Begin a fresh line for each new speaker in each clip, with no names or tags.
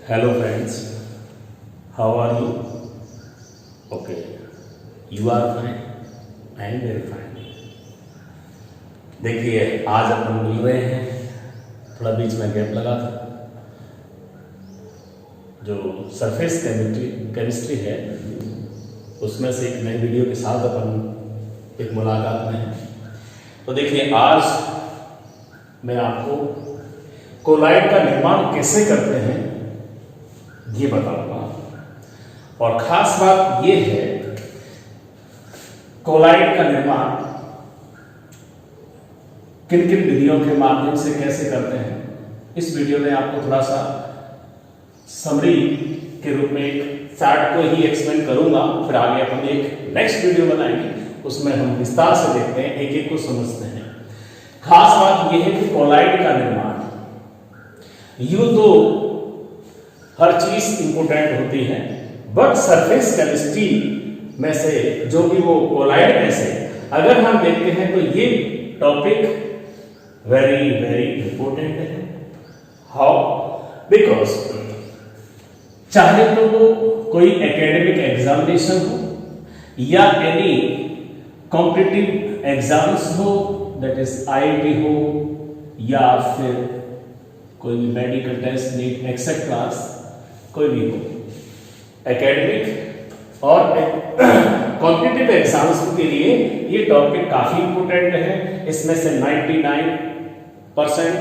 Hello friends, how are you? Okay, you are fine, I am very fine. देखिए आज अपन मिल रहे हैं, थोड़ा बीच में गैप लगा था। जो सरफेस केमिस्ट्री है उसमें से एक नई वीडियो के साथ अपन एक मुलाकात में है। तो देखिए आज मैं आपको कोलाइड का निर्माण कैसे करते हैं ये बताऊंगा, और खास बात ये है कोलाइड का निर्माण किन किन विधियों के माध्यम से कैसे करते हैं। इस वीडियो में आपको थोड़ा सा समरी के रूप में एक चार्ट को ही एक्सप्लेन करूंगा, फिर आगे अपन एक नेक्स्ट वीडियो बनाएंगे, उसमें हम विस्तार से देखते हैं, एक एक को समझते हैं। खास बात यह है कि कोलाइड का निर्माण यूं तो हर चीज इंपोर्टेंट होती है, बट सरफेस केमिस्ट्री में से जो भी वो कोलाइड में से अगर हम देखते हैं तो ये टॉपिक वेरी वेरी इंपोर्टेंट है। हाउ? बिकॉज चाहे तो वो कोई एकेडमिक एग्जामिनेशन हो या एनी कॉम्पिटिटिव एग्जाम्स हो, दैट इज आईआईटी हो या फिर कोई भी मेडिकल टेस्ट, नीट एक्सेट्रा, कोई भी हो, एकेडमिक और कॉम्पिटिटिव एग्जाम्स के लिए ये टॉपिक काफी इंपोर्टेंट है। इसमें से 99%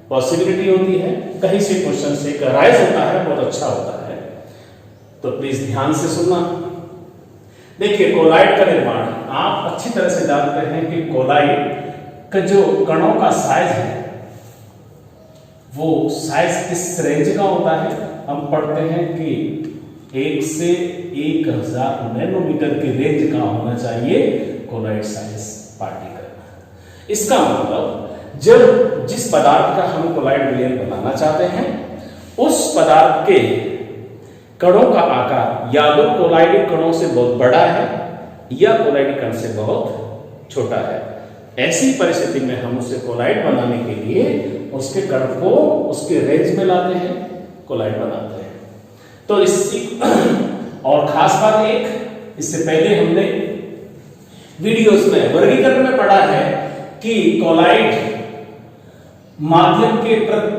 पॉसिबिलिटी होती है कहीं से क्वेश्चन से राइज होता है, बहुत अच्छा होता है, तो प्लीज ध्यान से सुनना। देखिए कोलाइड का निर्माण आप अच्छी तरह से जानते हैं कि कोलाइड का जो कणों का साइज है वो साइज किस रेंज का होता है। हम पढ़ते हैं कि 1 से 1000 नैनोमीटर के रेंज का होना चाहिए कोलाइड साइज पार्टिकल। इसका मतलब जब जिस पदार्थ का हम कोलाइड विलयन बनाना चाहते हैं उस पदार्थ के कणों का आकार या तो कोलाइडिक कणों से बहुत बड़ा है या कोलाइडिक कण से बहुत छोटा है। ऐसी परिस्थिति में हम उसे कोलाइड बनाने के लिए उसके कण को उसके रेंज में लाते हैं, कोलाइड बनाते हैं। तो इसी और खास बात एक, इससे पहले हमने वीडियोस में वर्गीकरण में पढ़ा है कि कोलाइड माध्यम के प्रति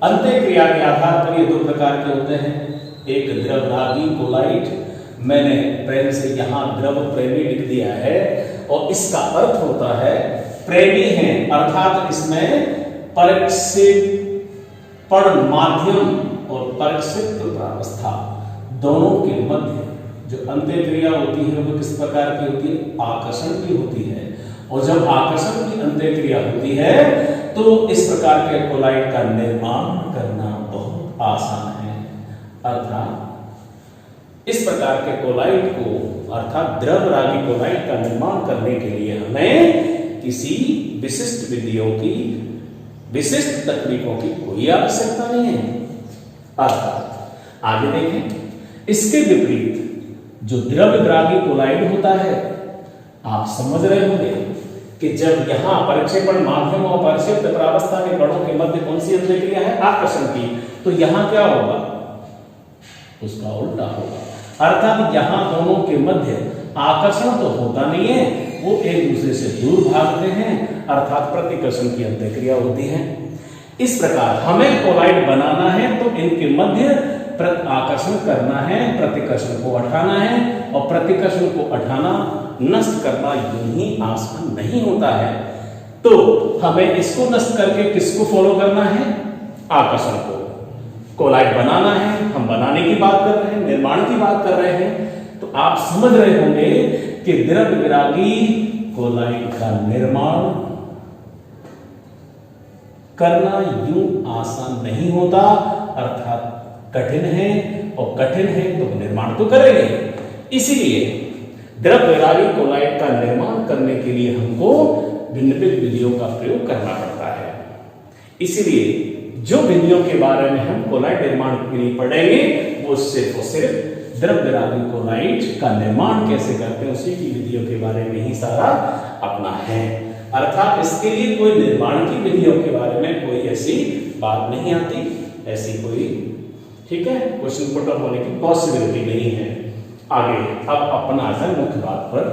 अंतःक्रिया के आधार पर ये 2 प्रकार के होते हैं। एक द्रवरागी कोलाइड, मैंने प्रेम से यहां द्रव प्रेमी लिख दिया है, और इसका अर्थ होता है प्रेमी है, अर्थात इसमें परिक्षेपण माध्यम और परिक्षेप्य प्रावस्था दोनों के मध्य जो अंतःक्रिया होती है वो किस प्रकार की होती है? आकर्षण की होती है। और जब आकर्षण की अंतःक्रिया होती है तो इस प्रकार के कोलाइड का निर्माण करना बहुत आसान है। अर्थात इस प्रकार के कोलाइड को, अर्थात द्रवरागी कोलाइड का निर्माण करने के लिए हमें किसी विशिष्ट विधियों की, विशिष्ट तकनीकों की कोई आवश्यकता नहीं है। अर्थात आगे देखें, इसके विपरीत जो द्रवरागी कोलाइड होता है, आप समझ रहे होंगे कि जब यहां परिक्षेपण माध्यम और परिक्षेप्य प्रावस्था के कणों के मध्य कौन सी अंतःक्रिया है? आकर्षण की। तो यहां क्या होगा? उसका उल्टा होगा। अर्थात यहां दोनों के मध्य आकर्षण तो होता नहीं है, वो एक दूसरे से दूर भागते हैं, अर्थात प्रतिकर्षण की अंतःक्रिया होती है। इस प्रकार हमें कोलाइड बनाना है तो इनके मध्य आकर्षण करना है, प्रतिकर्षण को हटाना है, और प्रतिकर्षण को हटाना, नष्ट करना यूं ही आसान नहीं होता है। तो हमें इसको नष्ट करके किसको फॉलो करना है? आकर्षण को। कोलाइड बनाना है, हम बनाने की बात कर रहे हैं, निर्माण की बात कर रहे हैं। तो आप समझ रहे होंगे कि द्रवरागी कोलाइड का निर्माण करना यूं आसान नहीं होता, अर्थात कठिन है, और कठिन है तो निर्माण तो करेंगे। इसीलिए द्रवरागी कोलाइड का निर्माण करने के लिए हमको भिन्न भिन्न विधियों का प्रयोग करना पड़ता है। इसीलिए जो विधियों के बारे में हम कोलाइड निर्माण के लिए पढ़ेंगे वो सिर्फ और सिर्फ द्रवरागी कोलाइड का निर्माण कैसे करते हैं उसी की विधियों के बारे में ही सारा अपना है। अर्थात इसके लिए कोई निर्माण की विधियों के बारे में कोई ऐसी बात नहीं आती, ऐसी कोई ठीक है, क्वेश्चन पुट अप होने की पॉसिबिलिटी नहीं है। आगे अब अपन आता है मुख्य बात पर।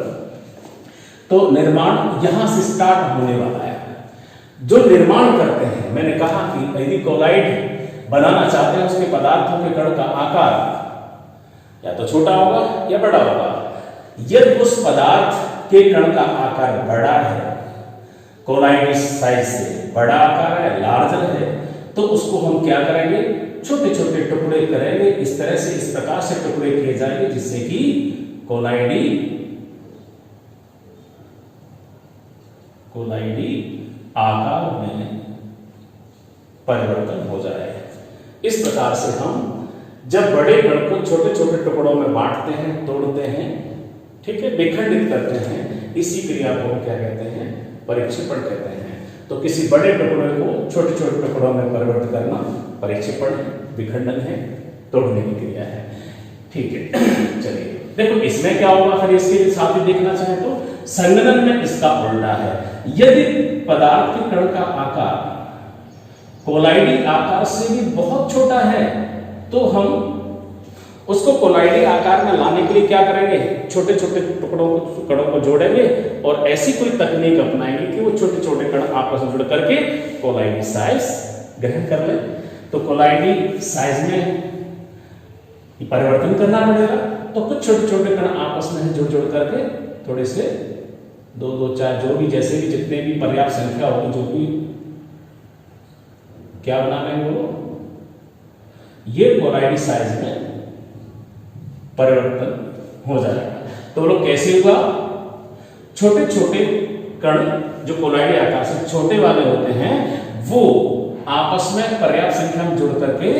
तो निर्माण यहां से स्टार्ट होने वाला है। जो निर्माण करते हैं, मैंने कहा कि यदि कोलाइड बनाना चाहते हैं, उसके पदार्थों के कण का आकार या तो छोटा होगा या बड़ा होगा। यदि उस पदार्थ के कण का आकार बड़ा है, कोलाइड साइज से बड़ा आकार है, लार्जर है, तो उसको हम क्या करेंगे, छोटे छोटे टुकड़े करेंगे। इस तरह से, इस प्रकार से टुकड़े किए जाएंगे जिससे कि कोलाइडी आकार में परिवर्तन हो जाए। इस प्रकार से हम जब बड़े कण को छोटे छोटे टुकड़ों में बांटते हैं, तोड़ते हैं, ठीक है, विखंडित करते हैं, इसी क्रिया को क्या कहते हैं, परिक्षेपण कहते हैं। तो किसी बड़े टुकड़े को छोटे छोटे टुकड़ों में परिवर्तित करना परिक्षेपण है, विखंडन है, तोड़ने की क्रिया है। ठीक है, चलिए देखो इसमें क्या होगा। फिर इसके साथ ही देखना चाहे तो संगणन में इसका उल्टा है। यदि पदार्थ के कण का आकार कोलाइडी आकार से भी बहुत छोटा है, तो हम उसको कोलाइडी आकार में लाने के लिए क्या करेंगे, छोटे छोटे कणों को जोड़ेंगे और ऐसी कोई तकनीक अपनाएंगे कि वो छोटे छोटे कण आपस में जुड़ करके कोलाइडी साइज ग्रहण कर ले। तो कोलाइडी साइज में परिवर्तन करना पड़ेगा। तो कुछ छोटे छोटे कण आपस में जुड़ जुड़ करके थोड़े से 2, 2, 4 जो भी, जैसे भी, जितने भी पर्याप्त संख्या होगी, जो भी क्या बना लेंगे वो, ये कोलाइडी साइज में परिवर्तन हो जाएगा। तो लोग कैसे हुआ, छोटे छोटे कण जो कोलाइडी आकार से छोटे वाले होते हैं, वो आपस में पर्याप्त संख्या में जुड़ करके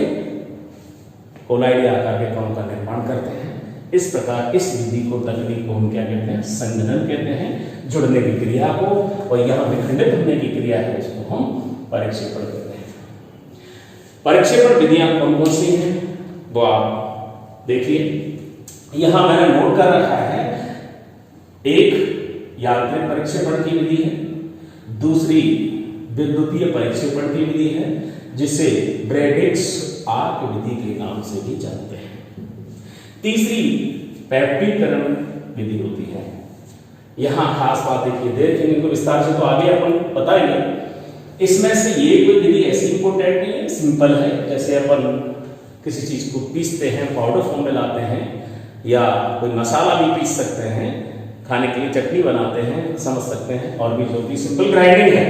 कोलाइडी आकार के कणों का निर्माण करते हैं। इस प्रकार इस विधि को, तकनीक को हम क्या कहते हैं, संघनन कहते हैं। जुड़ने की क्रिया को, और यहां विखंडित होने की क्रिया है, इसको हम परिक्षेपण कहते हैं। परिक्षेपण विधियां कौन कौन सी हैं वो आप देखिए। यहां मैंने नोट कर रखा है, एक यांत्रिक परिक्षेपण की विधि है, दूसरी विद्युतीय परिक्षेपण की विधि है, जिसे ब्रैडिक्स आर्क विधि के नाम से भी जानते हैं। तीसरी पेप्टीकरण विधि होती है। यहां खास बात देखिए, देखेंगे इनको विस्तार से तो आगे अपन बताएंगे। इसमें से ये कोई विधि ऐसी इंपॉर्टेंट नहीं है, सिंपल है। जैसे अपन किसी चीज को पीसते हैं, पाउडर फॉर्म में लाते हैं, या कोई मसाला भी पीस सकते हैं, खाने के लिए चटनी बनाते हैं, समझ सकते हैं, और भी जो भी सिंपल ग्राइंडिंग है।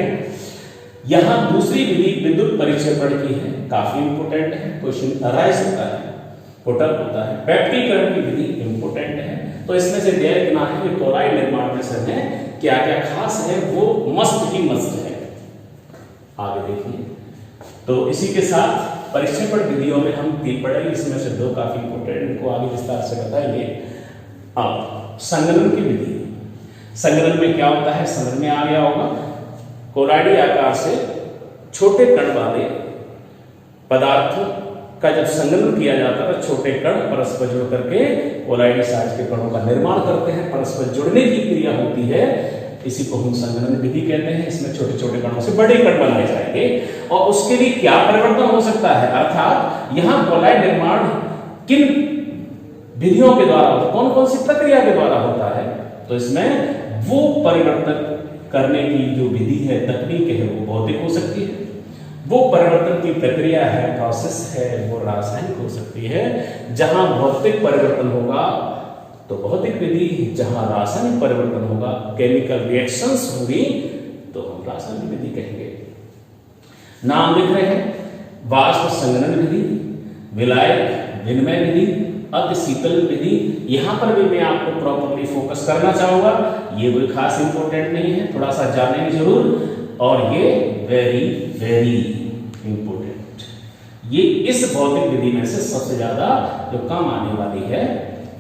यहां दूसरी विधि विद्युत परिक्षेपण की है, काफी इंपोर्टेंट है, क्वेश्चन अराइज होता है, पुटअप होता है। पेप्टीकरण की विधि इंपोर्टेंट है। तो इसमें से देखना है कि कोलाइड निर्माण में से क्या क्या खास है, वो मस्त ही मस्त है। आगे देखिए, तो इसी के साथ परिक्षेपण विधियों में हम 3 पढ़ेंगे, इसमें से 2 काफी इंपोर्टेंट, इनको आगे विस्तार से बताएंगे। अब संघनन की विधि, संघनन में क्या होता है, समझ में आ गया होगा। कोलाइडी आकार से छोटे कण वाले पदार्थों का जब संघनन किया जाता है, छोटे कण परस्पर जुड़ करके कोलाइडी साइज के कणों का निर्माण करते हैं, परस्पर जुड़ने की क्रिया होती है, इसी को हम संघनन विधि कहते हैं। इसमें छोटे छोटे कणों से बड़े कण बनाए जाएंगे, और उसके लिए क्या परिवर्तन हो सकता है, अर्थात यहां कोलाइड निर्माण किन विधियों के द्वारा होता है, कौन कौन सी प्रक्रिया के द्वारा होता है। तो इसमें वो परिवर्तन करने की जो विधि है, तकनीक है, वो भौतिक हो सकती है। वो परिवर्तन की प्रक्रिया है, प्रोसेस है, वो रासायनिक हो सकती है। जहां भौतिक परिवर्तन होगा तो भौतिक विधि, जहां रासायनिक परिवर्तन होगा, केमिकल रिएक्शंस होंगी, तो हम रासायनिक विधि कहेंगे। नाम लिख रहे हैं, वाष्प संघनन विधि, विलायक विनिमय विधि, अति शीतल विधि। यहां पर भी मैं आपको प्रॉपर्ली फोकस करना चाहूंगा, ये कोई खास इंपॉर्टेंट नहीं है, थोड़ा सा जानेंगे जरूर, और ये वेरी वेरी इंपॉर्टेंट। ये इस भौतिक विधि में से सबसे ज्यादा जो काम आने वाली है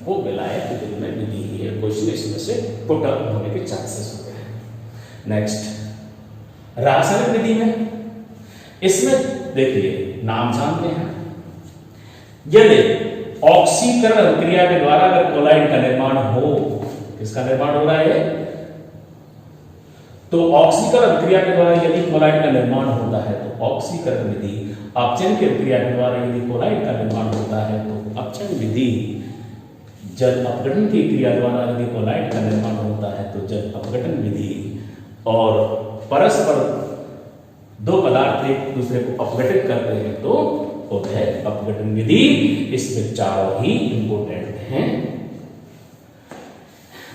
वो विलायक विनिमय विधि ही है। क्वेश्चन इसमें से पुट अप होने के चांसेस होते हैं। नेक्स्ट, रासायनिक विधि में, इसमें देखिए नाम जानते हैं, यदि ऑक्सीकरण अभिक्रिया के द्वारा अगर कोलाइड का निर्माण हो, किसका निर्माण हो रहा है, तो ऑक्सीकरण अभिक्रिया के द्वारा यदि कोलाइड का निर्माण होता है, तो ऑक्सीकरण विधि, अपचयन की अभिक्रिया के द्वारा यदि कोलाइड का निर्माण होता है तो अपचन विधि, जल अपघटन की क्रिया द्वारा यदि कोलाइड का निर्माण होता है तो जल अपघटन विधि, और परस्पर दो पदार्थ एक दूसरे को अपघटित करते हैं तो होता है अपघटन विधि। इसमें चारों ही इंपोर्टेंट हैं।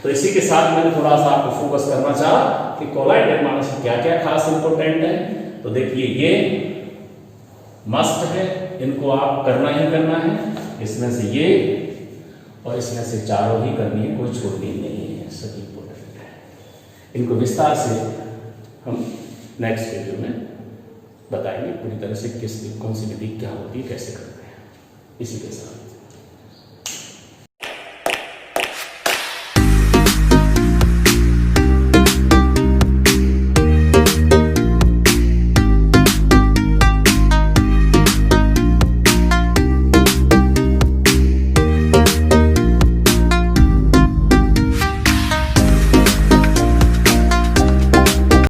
तो इसी के साथ मैंने थोड़ा सा आपको फोकस करना चाहा कि कोलाइड निर्माण से क्या क्या खास इंपोर्टेंट है। तो देखिए ये मस्ट है, इनको आप करना ही करना है। इसमें से ये और इसमें से चारों ही करनी है, कोई छोड़नी नहीं है, सभी इंपोर्टेंट है। इनको विस्तार से हम नेक्स्ट वीडियो में बताएंगे पूरी तरह से किस कौन सी विधि क्या होती है, कैसे करते हैं। इसी के साथ